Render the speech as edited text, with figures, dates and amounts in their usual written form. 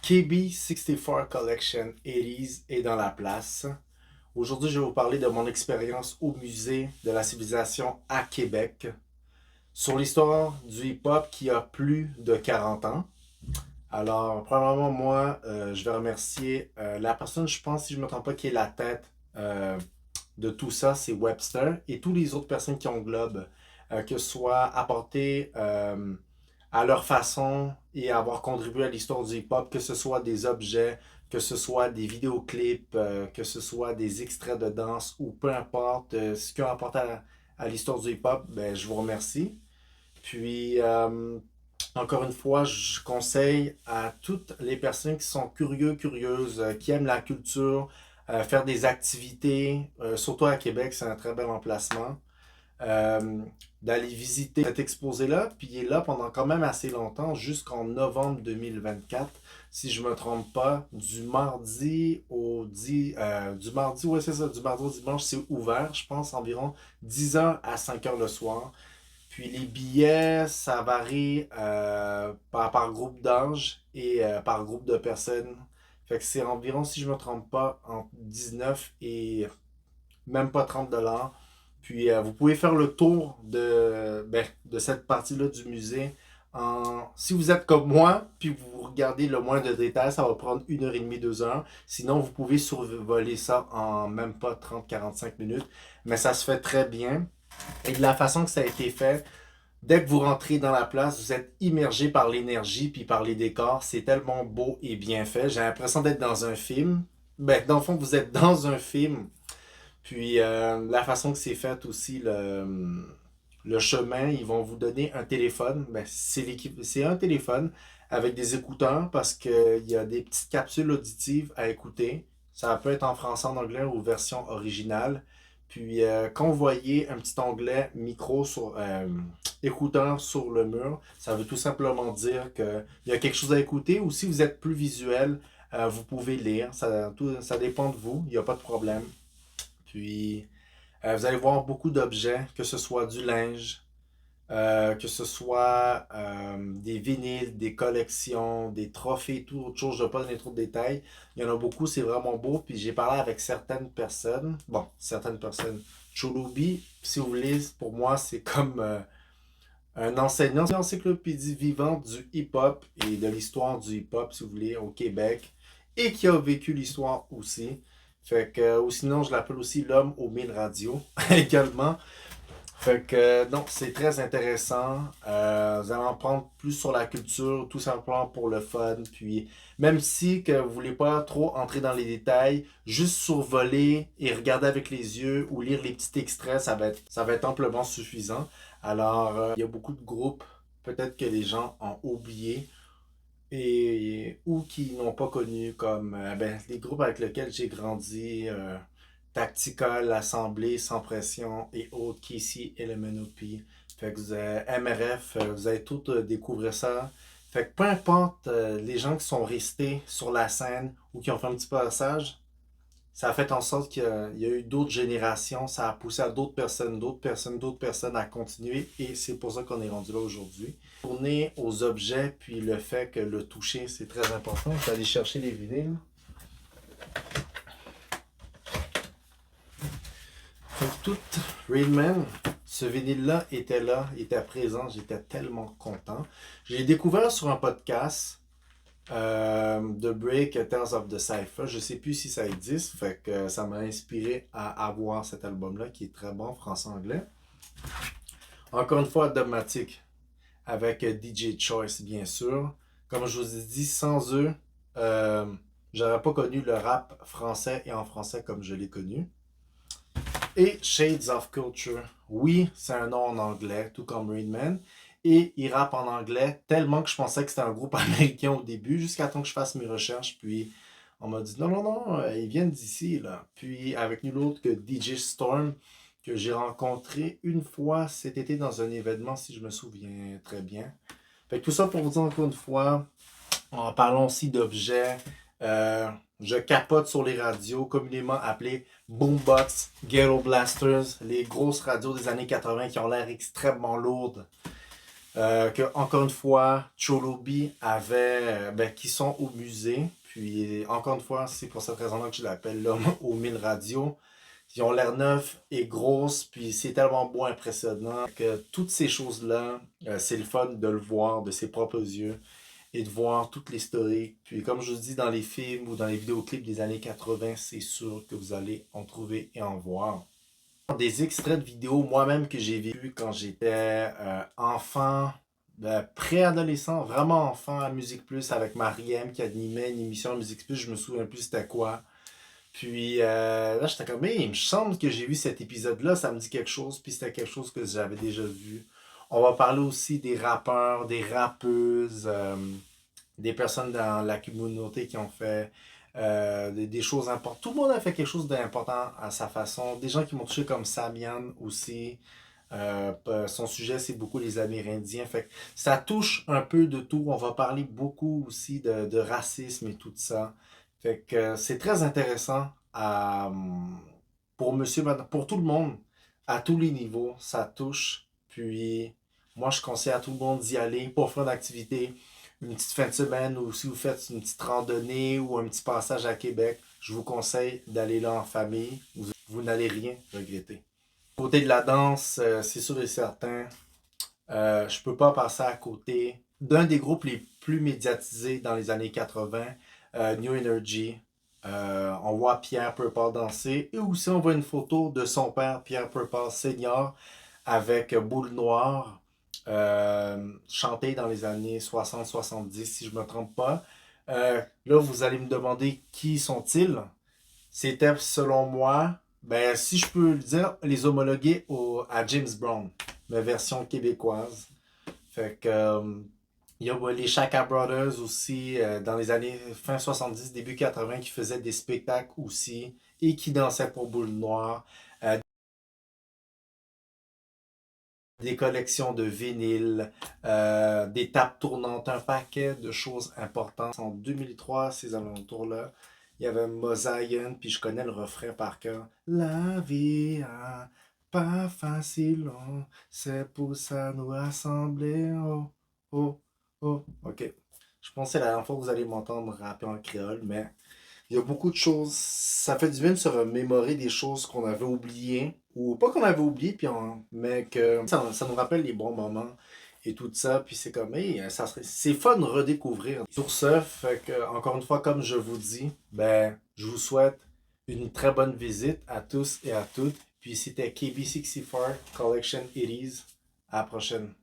KB64 Collection 80s est dans la place. Aujourd'hui, je vais vous parler de mon expérience au musée de la civilisation à Québec sur l'histoire du hip-hop qui a plus de 40 ans. Alors, premièrement, moi, je vais remercier la personne, je pense, si je ne me trompe pas, qui est la tête de tout ça, c'est Webster et toutes les autres personnes qui englobent, que ce soit apporté à leur façon et avoir contribué à l'histoire du hip-hop, que ce soit des objets, que ce soit des vidéoclips, que ce soit des extraits de danse ou peu importe ce qu'ils ont apporté à l'histoire du hip-hop, ben, je vous remercie. Puis, encore une fois, je conseille à toutes les personnes qui sont curieux, curieuses, qui aiment la culture, faire des activités, surtout à Québec, c'est un très bel emplacement, euh, d'aller visiter cet exposé-là. Puis il est là pendant quand même assez longtemps, jusqu'en novembre 2024, si je me trompe pas, du mardi du mardi, ouais c'est ça, du mardi au dimanche, c'est ouvert, je pense, environ 10h à 5h le soir. Puis les billets, ça varie par groupe d'âge et par groupe de personnes. Fait que c'est environ, si je ne me trompe pas, entre 19 et même pas 30 $. Puis vous pouvez faire le tour de cette partie-là du musée. Si vous êtes comme moi, puis vous regardez le moins de détails, ça va prendre 1h30, 2 heures. Sinon, vous pouvez survoler ça en même pas 30-45 minutes. Mais ça se fait très bien. Et de la façon que ça a été fait, dès que vous rentrez dans la place, vous êtes immergé par l'énergie puis par les décors. C'est tellement beau et bien fait. J'ai l'impression d'être dans un film. Ben, dans le fond, vous êtes dans un film. Puis la façon que c'est fait aussi, le chemin, ils vont vous donner un téléphone. Ben, c'est un téléphone avec des écouteurs parce qu'il y a des petites capsules auditives à écouter. Ça peut être en français, en anglais ou version originale. Puis quand vous voyez un petit onglet micro sur écouteur sur le mur, ça veut tout simplement dire qu'il y a quelque chose à écouter ou si vous êtes plus visuel, vous pouvez lire. Ça dépend de vous, il n'y a pas de problème. Puis, vous allez voir beaucoup d'objets, que ce soit du linge, que ce soit des vinyles, des collections, des trophées, tout autre chose. Je ne vais pas donner trop de détails. Il y en a beaucoup, c'est vraiment beau. Puis j'ai parlé avec certaines personnes. Bon, certaines personnes. Cholubi, si vous voulez, pour moi, c'est comme un enseignant, une encyclopédie vivante du hip-hop et de l'histoire du hip-hop, si vous voulez, au Québec. Et qui a vécu l'histoire aussi. Fait que, ou sinon, je l'appelle aussi l'homme aux 1000 radios également. Fait que, non, c'est très intéressant. Vous allez en prendre plus sur la culture, tout simplement pour le fun. Puis, même si que vous voulez pas trop entrer dans les détails, juste survoler et regarder avec les yeux ou lire les petits extraits, ça va être amplement suffisant. Alors, il y a beaucoup de groupes, peut-être que les gens ont oublié et ou qui n'ont pas connu comme ben, les groupes avec lesquels j'ai grandi, Tactical, Assemblée, Sans Pression et autres, Casey, LMNOP. Fait que MRF, vous allez tout découvrir ça. Fait que peu importe les gens qui sont restés sur la scène ou qui ont fait un petit passage, ça a fait en sorte qu'il y a eu d'autres générations, ça a poussé à d'autres personnes, d'autres personnes, d'autres personnes à continuer et c'est pour ça qu'on est rendu là aujourd'hui. Tourner aux objets, puis le fait que le toucher, c'est très important. Je vais aller chercher les vinyles. Fait que tout Rainman, ce vinyle-là, était présent, j'étais tellement content. J'ai découvert sur un podcast The Break Tales of the Cypher. Je sais plus si ça existe, fait que ça m'a inspiré à avoir cet album-là qui est très bon, français-anglais. Encore une fois, Dogmatic avec DJ Choice, bien sûr. Comme je vous ai dit, sans eux, euh, j'aurais pas connu le rap français et en français comme je l'ai connu. Et Shades of Culture. Oui, c'est un nom en anglais, tout comme Rainman. Et il rappe en anglais tellement que je pensais que c'était un groupe américain au début, jusqu'à temps que je fasse mes recherches. Puis on m'a dit non, non, non, ils viennent d'ici, là. Puis avec nul autre que DJ Storm, que j'ai rencontré une fois cet été dans un événement, si je me souviens très bien. Fait que tout ça pour vous dire encore une fois, en parlant aussi d'objets, euh, je capote sur les radios, communément appelées Boombox, Ghetto Blasters, les grosses radios des années 80 qui ont l'air extrêmement lourdes. Que, encore une fois, Cholobi avait, qui sont au musée. Puis, encore une fois, c'est pour cette raison-là que je l'appelle l'homme aux 1000 radios. Ils ont l'air neufs et grosses, puis c'est tellement beau, impressionnant que toutes ces choses-là, c'est le fun de le voir de ses propres yeux et de voir toute l'historique. Puis comme je vous dis, dans les films ou dans les vidéoclips des années 80, c'est sûr que vous allez en trouver et en voir. Des extraits de vidéos moi-même que j'ai vécu quand j'étais enfant, préadolescent, vraiment enfant à Musique Plus avec Mariem qui animait une émission à Musique Plus, je me souviens plus c'était quoi. Puis là, j'étais comme, mais il me semble que j'ai vu cet épisode-là, ça me dit quelque chose, puis c'était quelque chose que j'avais déjà vu. On va parler aussi des rappeurs, des rappeuses, des personnes dans la communauté qui ont fait des choses importantes. Tout le monde a fait quelque chose d'important à sa façon. Des gens qui m'ont touché comme Samian aussi. Son sujet, c'est beaucoup les Amérindiens. Fait que ça touche un peu de tout. On va parler beaucoup aussi de racisme et tout ça. Fait que c'est très intéressant pour monsieur, madame, pour tout le monde, à tous les niveaux. Ça touche. Puis, moi, je conseille à tout le monde d'y aller pour faire une activité, une petite fin de semaine ou si vous faites une petite randonnée ou un petit passage à Québec. Je vous conseille d'aller là en famille. Vous n'allez rien regretter. Côté de la danse, c'est sûr et certain, je peux pas passer à côté d'un des groupes les plus médiatisés dans les années 80, New Energy. On voit Pierre Purple danser et aussi on voit une photo de son père, Pierre Purple Senior, avec Boule Noire, chanté dans les années 60-70, si je me trompe pas. Là, vous allez me demander qui sont-ils? C'était, selon moi, si je peux le dire, les homologués à James Brown, mais version québécoise. Fait que, il y a les Chaka Brothers aussi, dans les années fin 70, début 80, qui faisaient des spectacles aussi et qui dansaient pour Boule Noire. Des collections de vinyles, des tables tournantes, un paquet de choses importantes. En 2003, ces alentours-là, il y avait Mosaïen, puis je connais le refrain par cœur. La vie a pas facile, oh, c'est pour ça nous rassembler. Oh, oh, oh. Ok. Je pense que c'est la dernière fois que vous allez m'entendre rapper en créole, mais il y a beaucoup de choses. Ça fait du bien de se remémorer des choses qu'on avait oubliées, ou pas qu'on avait oubliées, mais que ça nous rappelle les bons moments et tout ça. Puis c'est comme, hey, c'est fun de redécouvrir. Sur ce, fait que, encore une fois, comme je vous dis, je vous souhaite une très bonne visite à tous et à toutes. Puis c'était KB64 Collection 80s. À la prochaine.